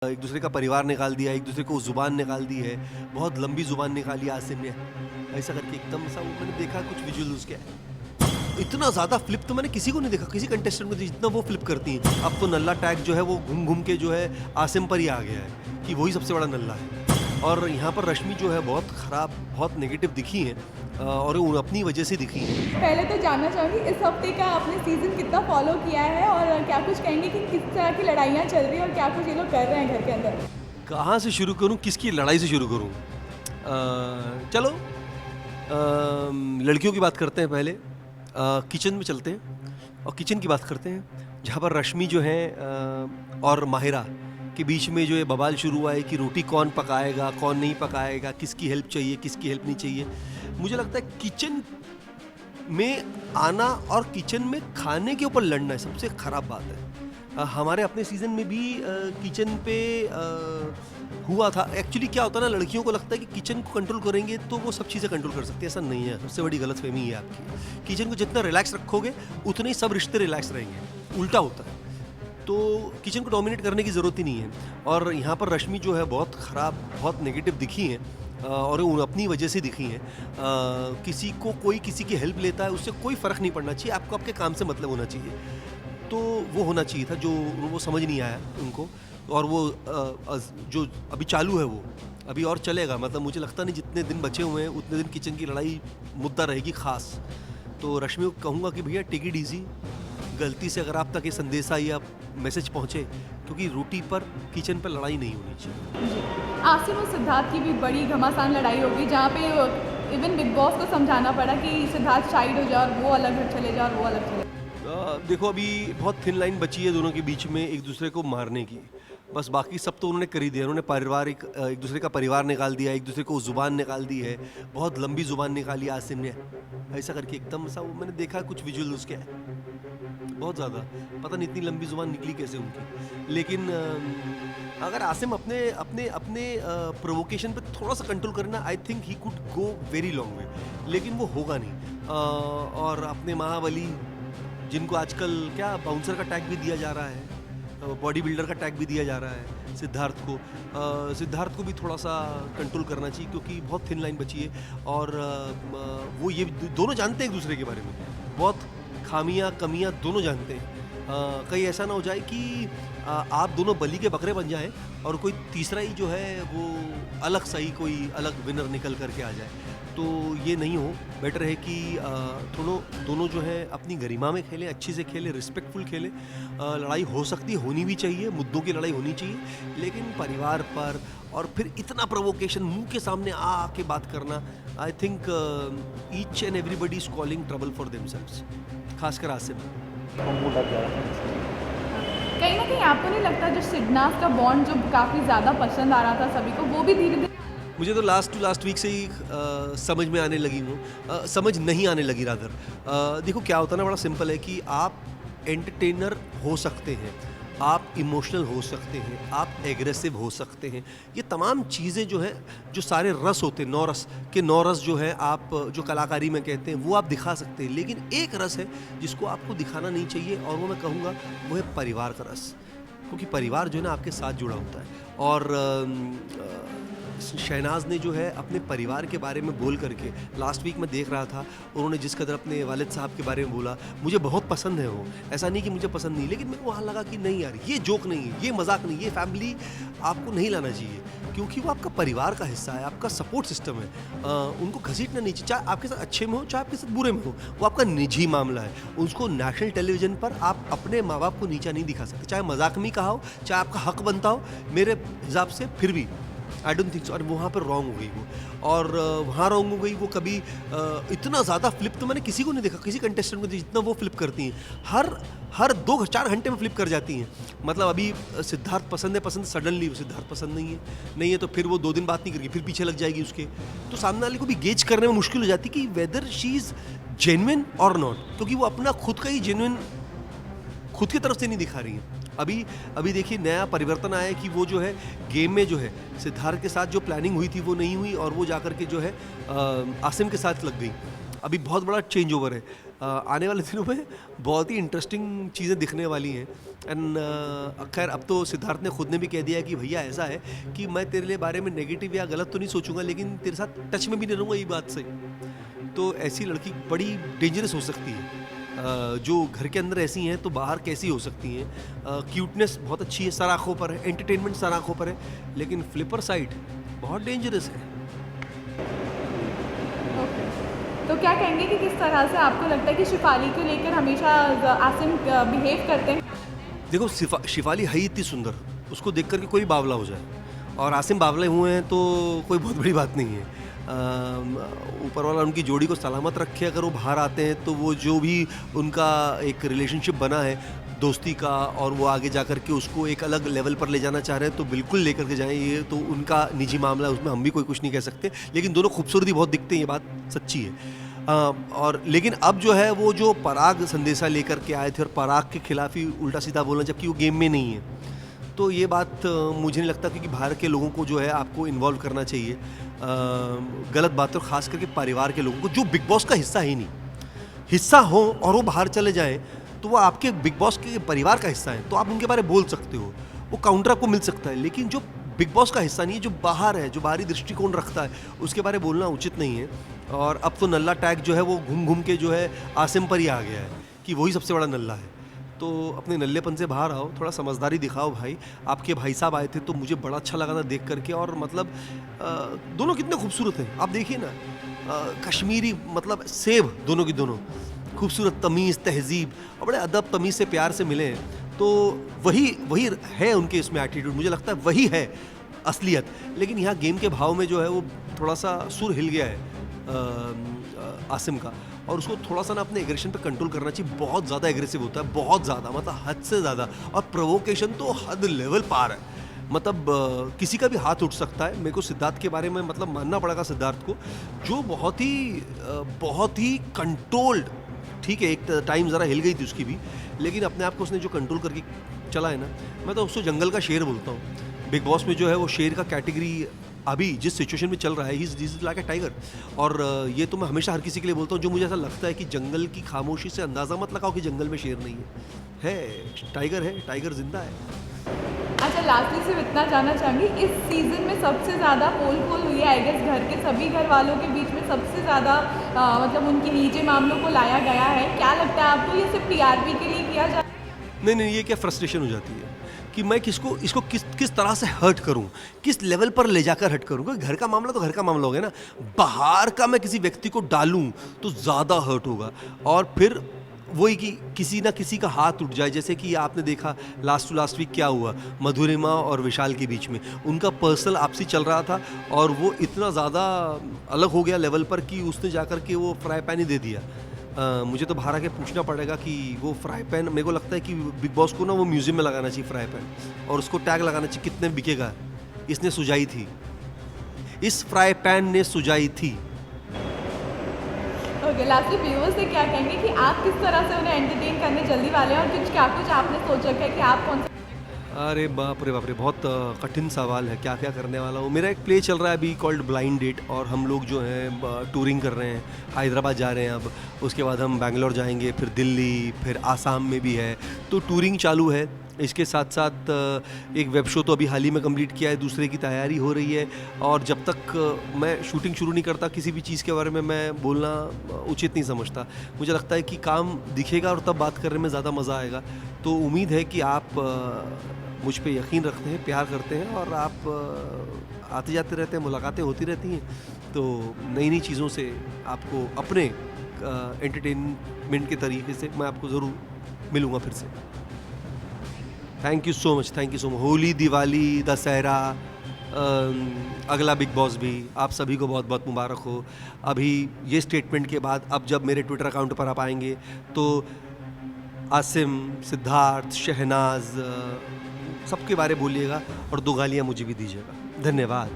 एक दूसरे का परिवार निकाल दिया, एक दूसरे को ज़ुबान निकाल दी है, बहुत लंबी ज़ुबान निकाली आसिम ने, ऐसा करके एकदम सा वो मैंने देखा कुछ विजुअल उसके। इतना ज़्यादा फ्लिप तो मैंने किसी को नहीं देखा, किसी कंटेस्टेंट को जितना वो फ्लिप करती हैं। अब तो नल्ला टैग जो है वो घूम-घूम के जो है आसिम पर ही आ गया है कि वही सबसे बड़ा नल्ला है। और यहाँ पर रश्मि जो है बहुत ख़राब, बहुत नेगेटिव दिखी हैं और वो अपनी वजह से दिखी हैं। पहले तो जानना चाहूँगी इस हफ्ते का आपने सीज़न कितना फॉलो किया है और क्या कुछ कहेंगे कि किस तरह की लड़ाइयाँ चल रही हैं और क्या कुछ ये लोग कर रहे हैं घर के अंदर? कहाँ से शुरू करूँ, किसकी लड़ाई से शुरू करूँ? चलो लड़कियों की बात करते हैं पहले। किचन में चलते हैं और किचन की बात करते हैं जहाँ पर रश्मि जो है और माहिरा के बीच में जो ये बवाल शुरू हुआ है कि रोटी कौन पकाएगा, कौन नहीं पकाएगा, किसकी हेल्प चाहिए, किसकी हेल्प नहीं चाहिए। मुझे लगता है किचन में आना और किचन में खाने के ऊपर लड़ना है सबसे ख़राब बात है। हमारे अपने सीज़न में भी किचन पे हुआ था। एक्चुअली क्या होता है ना, लड़कियों को लगता है कि किचन को कंट्रोल करेंगे तो वो सब चीज़ें कंट्रोल कर सकती है। ऐसा नहीं है, सबसे बड़ी गलतफहमी है आपकी। किचन को जितना रिलैक्स रखोगे उतने ही सब रिश्ते रिलैक्स रहेंगे, उल्टा होता है। तो किचन को डोमिनेट करने की ज़रूरत ही नहीं है। और यहाँ पर रश्मि जो है बहुत ख़राब, बहुत नेगेटिव दिखी हैं और वो अपनी वजह से दिखी हैं। किसी को कोई किसी की हेल्प लेता है, उससे कोई फ़र्क नहीं पड़ना चाहिए, आपको आपके काम से मतलब होना चाहिए। तो वो होना चाहिए था जो वो समझ नहीं आया उनको। और वो जो अभी चालू है वो अभी और चलेगा, मतलब मुझे लगता नहीं जितने दिन बचे हुए हैं उतने दिन किचन की लड़ाई मुद्दा रहेगी ख़ास। तो रश्मि को कहूँगा कि भैया टेक इट ईज़ी। गलती से अगर आप तक ये संदेशा या मैसेज पहुँचे क्योंकि रोटी पर, किचन पर लड़ाई नहीं होनी चाहिए। आसिम और सिद्धार्थ की भी बड़ी घमासान लड़ाई हो गई जहाँ पे इवन बिग बॉस को समझाना पड़ा कि सिद्धार्थ साइड हो जाए और वो अलग चले जाए और वो अलग चले। देखो अभी बहुत थिन लाइन बची है दोनों के बीच में एक दूसरे को मारने की। बस बाकी सब तो उन्होंने कर ही दिया। उन्होंने पारिवारिक एक दूसरे का परिवार निकाल दिया, एक दूसरे को ज़ुबान निकाल दी है, बहुत लंबी ज़ुबान निकाली आसिम ने, ऐसा करके एकदम सा वो मैंने देखा कुछ विजुअल उसके, बहुत ज़्यादा पता नहीं इतनी लंबी ज़ुबान निकली कैसे उनकी। लेकिन अगर आसिम अपने अपने अपने प्रोवोकेशन पे थोड़ा सा कंट्रोल करना, I think he could go very long way, लेकिन वो होगा नहीं। और अपने महाबली जिनको आजकल क्या बाउंसर का टैग भी दिया जा रहा है, बॉडी बिल्डर का टैग भी दिया जा रहा है सिद्धार्थ को भी थोड़ा सा कंट्रोल करना चाहिए क्योंकि बहुत थिन लाइन बची है। और वो ये दोनों जानते हैं एक दूसरे के बारे में, बहुत खामियां कमियां दोनों जानते हैं। कहीं ऐसा ना हो जाए कि आप दोनों बलि के बकरे बन जाएं और कोई तीसरा ही जो है वो अलग सही कोई अलग विनर निकल करके आ जाए। तो ये नहीं हो, बेटर है कि दोनों जो है अपनी गरिमा में खेलें, अच्छे से खेलें, रिस्पेक्टफुल खेलें। लड़ाई हो सकती है, होनी भी चाहिए, मुद्दों की लड़ाई होनी चाहिए, लेकिन परिवार पर और फिर इतना प्रोवोकेशन मुंह के सामने आके बात करना, I think each and everybody is calling trouble for themselves, खासकर आसिम। कहीं ना कहीं आपको नहीं लगता जो सिद्धार्थ का बॉन्ड जो काफ़ी ज़्यादा पसंद आ रहा था सभी को, वो भी धीरे धीरे मुझे तो लास्ट वीक से ही समझ में आने लगी हूँ, समझ नहीं आने लगी रादर। देखो क्या होता है ना, बड़ा सिंपल है कि आप एंटरटेनर हो सकते हैं, आप इमोशनल हो सकते हैं, आप एग्रेसिव हो सकते हैं। ये तमाम चीज़ें जो हैं, जो सारे रस होते हैं, नौ रस जो है आप जो कलाकारी में कहते हैं वो आप दिखा सकते हैं। लेकिन एक रस है जिसको आपको दिखाना नहीं चाहिए और वो मैं कहूँगा वो है परिवार का रस, क्योंकि परिवार जो है ना आपके साथ जुड़ा होता है। और शहनाज ने जो है अपने परिवार के बारे में बोल करके, लास्ट वीक मैं देख रहा था उन्होंने जिस कदर अपने वालिद साहब के बारे में बोला, मुझे बहुत पसंद है वो, ऐसा नहीं कि मुझे पसंद नहीं, लेकिन मेरे को वहाँ लगा कि नहीं यार, ये जोक नहीं है, ये मजाक नहीं, ये फैमिली आपको नहीं लाना चाहिए क्योंकि वो आपका परिवार का हिस्सा है, आपका सपोर्ट सिस्टम है। उनको घसीटना नहीं चाहिए, चाहे आपके साथ अच्छे में हो चाहे आपके साथ बुरे में हो, वो आपका निजी मामला है। उसको नेशनल टेलीविजन पर आप अपने माँ बाप को नीचा नहीं दिखा सकते, चाहे मजाक में कहा हो, चाहे आपका हक बनता हो, मेरे हिसाब से फिर भी आई डोंट थिंक सो। और वहाँ पर रॉन्ग हो गई वो, और वहाँ रॉन्ग हो गई वो। कभी इतना ज़्यादा फ्लिप तो मैंने किसी को नहीं देखा, किसी कंटेस्टेंट को जितना वो फ्लिप करती हैं, हर 2-4 घंटे में फ्लिप कर जाती हैं। मतलब अभी सिद्धार्थ पसंद है, सडनली सिद्धार्थ पसंद नहीं है तो फिर वो 2 दिन बात नहीं करेगी, फिर पीछे लग जाएगी उसके। तो सामने वाले को भी गेज करने में मुश्किल हो जाती कि वेदर शी इज़ जेन्युइन और नॉट, क्योंकि वो अपना खुद का ही जेन्युइन खुद की तरफ से नहीं दिखा रही है। अभी देखिए नया परिवर्तन आया है कि वो जो है गेम में जो है सिद्धार्थ के साथ जो प्लानिंग हुई थी वो नहीं हुई और वो जाकर के जो है आसिम के साथ लग गई। अभी बहुत बड़ा चेंज ओवर है। आने वाले दिनों में बहुत ही इंटरेस्टिंग चीज़ें दिखने वाली हैं। एंड खैर अब तो सिद्धार्थ ने खुद ने भी कह दिया कि भैया ऐसा है कि मैं तेरे लिए बारे में नेगेटिव या गलत तो नहीं सोचूंगा, लेकिन तेरे साथ टच में भी नहीं रहूँगा, ये बात सही। तो ऐसी लड़की बड़ी डेंजरस हो सकती है। जो घर के अंदर ऐसी हैं तो बाहर कैसी हो सकती हैं। क्यूटनेस बहुत अच्छी है, सर आँखों पर है, एंटरटेनमेंट सर आँखों पर है, लेकिन फ्लिपर साइड बहुत डेंजरस है। ओके। तो क्या कहेंगे कि किस तरह से आपको लगता है कि शिफाली को लेकर हमेशा आसिम बिहेव करते हैं? देखो शिफाली है ही इतनी सुंदर, उसको देख कर के कोई बावला हो जाए, और आसिम बावले हुए हैं तो कोई बहुत बड़ी बात नहीं है। ऊपर वाला उनकी जोड़ी को सलामत रखे। अगर वो बाहर आते हैं तो वो जो भी उनका एक रिलेशनशिप बना है दोस्ती का, और वो आगे जा कर के उसको एक अलग लेवल पर ले जाना चाह रहे हैं तो बिल्कुल लेकर के जाएं। ये तो उनका निजी मामला है, उसमें हम भी कोई कुछ नहीं कह सकते, लेकिन दोनों खूबसूरती बहुत दिखते हैं, ये बात सच्ची है। और लेकिन अब जो है वो जो पराग संदेशा लेकर के आए थे और पराग के खिलाफ ही उल्टा सीधा बोलना, जबकि वो गेम में नहीं है, तो ये बात मुझे नहीं लगता, क्योंकि बाहर के लोगों को जो है आपको इन्वॉल्व करना चाहिए गलत बातों, खास करके परिवार के लोगों को जो बिग बॉस का हिस्सा ही नहीं। हिस्सा हो और वो बाहर चले जाएं तो वो आपके बिग बॉस के परिवार का हिस्सा है, तो आप उनके बारे में बोल सकते हो, वो काउंटर आपको मिल सकता है। लेकिन जो बिग बॉस का हिस्सा नहीं है, जो बाहर है, जो बाहरी दृष्टिकोण रखता है, उसके बारे में बोलना उचित नहीं है। और अब तो नल्ला टैग जो है वो घूम घूम के जो है आसिम पर ही आ गया है कि वही सबसे बड़ा नल्ला है। तो अपने नल्लेपन से बाहर आओ, थोड़ा समझदारी दिखाओ भाई। आपके भाई साहब आए थे तो मुझे बड़ा अच्छा लगा था देख करके, और मतलब दोनों कितने खूबसूरत हैं आप देखिए ना। कश्मीरी मतलब सेब दोनों की दोनों, खूबसूरत, तमीज़, तहजीब, और बड़े अदब तमीज़ से प्यार से मिले हैं। तो वही है उनके इसमें एटीट्यूड, मुझे लगता है वही है असलियत। लेकिन यहाँ गेम के भाव में जो है वो थोड़ा सा सुर हिल गया है आसिम का, और उसको थोड़ा सा ना अपने एग्रेशन पे कंट्रोल करना चाहिए। बहुत ज़्यादा एग्रेसिव होता है, बहुत ज़्यादा, मतलब हद से ज़्यादा, और प्रोवोकेशन तो हद लेवल पार है। मतलब किसी का भी हाथ उठ सकता है। मेरे को सिद्धार्थ के बारे में मतलब मानना पड़ेगा सिद्धार्थ को, जो बहुत ही कंट्रोल्ड, ठीक है एक टाइम ज़रा हिल गई थी उसकी भी, लेकिन अपने आप को उसने जो कंट्रोल करके चला है ना, मैं तो उसको जंगल का शेर बोलता हूँ। बिग बॉस में जो है वो शेर का कैटेगरी अभी जिस सिचुएशन में चल रहा है, he is like a tiger. और ये तो मैं हमेशा हर किसी के लिए बोलता हूँ जो मुझे ऐसा लगता है कि जंगल की खामोशी से अंदाज़ा मत लगाओ कि जंगल में शेर नहीं है, टाइगर जिंदा है। अच्छा, लास्टली सिर्फ इतना जानना चाहूँगी, इस सीज़न में सबसे ज़्यादा पोल हुई है, आई गेस घर के सभी घर वालों के बीच में सबसे ज़्यादा मतलब उनके निजी मामलों को लाया गया है। क्या लगता है आपको, ये सिर्फ टीआरपी के लिए किया जा? नहीं, ये क्या फ्रस्ट्रेशन हो जाती है कि मैं इसको किस तरह से हर्ट करूं, किस लेवल पर ले जाकर हर्ट करूं। क्योंकि घर का मामला तो घर का मामला हो गया ना, बाहर का मैं किसी व्यक्ति को डालूं तो ज़्यादा हर्ट होगा। और फिर वही कि किसी ना किसी का हाथ उठ जाए, जैसे कि आपने देखा लास्ट वीक क्या हुआ मधुरिमा और विशाल के बीच में, उनका पर्सनल आपसी चल रहा था, और वो इतना ज़्यादा अलग हो गया लेवल पर कि उसने जाकर के वो फ्राई पैन ही दे दिया। मुझे तो बाहर आके पूछना पड़ेगा कि वो फ्राई पैन, मेरे को लगता है कि बिग बॉस को ना वो म्यूज़ियम में लगाना चाहिए फ्राई पैन, और उसको टैग लगाना चाहिए कितने बिकेगा, इसने सुझाई थी, इस फ्राई पैन ने सुझाई थी। ओके, लास्टली व्यूअर्स से क्या कहेंगे कि आप किस तरह से उन्हें एंटरटेन करने जल्दी वाले हैं, और कुछ आपने सोच रखा है कि आप कौन सा? अरे बाप रे, बहुत कठिन सवाल है, क्या क्या करने वाला हूँ। मेरा एक प्ले चल रहा है अभी कॉल्ड ब्लाइंड डेट, और हम लोग जो हैं टूरिंग कर रहे हैं, हैदराबाद जा रहे हैं अब, उसके बाद हम बैंगलोर जाएंगे, फिर दिल्ली, फिर आसाम में भी है, तो टूरिंग चालू है। इसके साथ साथ एक वेब शो तो अभी हाल ही में कंप्लीट किया है, दूसरे की तैयारी हो रही है, और जब तक मैं शूटिंग शुरू नहीं करता किसी भी चीज़ के बारे में मैं बोलना उचित नहीं समझता। मुझे लगता है कि काम दिखेगा और तब बात करने में ज़्यादा मज़ा आएगा। तो उम्मीद है कि आप मुझ पे यकीन रखते हैं, प्यार करते हैं, और आप आते जाते रहते हैं, मुलाकातें होती रहती हैं, तो नई नई चीज़ों से आपको अपने एंटरटेनमेंट के तरीके से मैं आपको ज़रूर मिलूँगा फिर से। Thank you so much. Holi, Diwali, Dussehra, अगला बिग बॉस भी आप सभी को बहुत बहुत मुबारक हो। अभी ये स्टेटमेंट के बाद अब जब मेरे ट्विटर अकाउंट पर आप आएंगे तो आसिम, सिद्धार्थ, शहनाज सबके बारे बोलिएगा, और 2 गालियाँ मुझे भी दीजिएगा। धन्यवाद।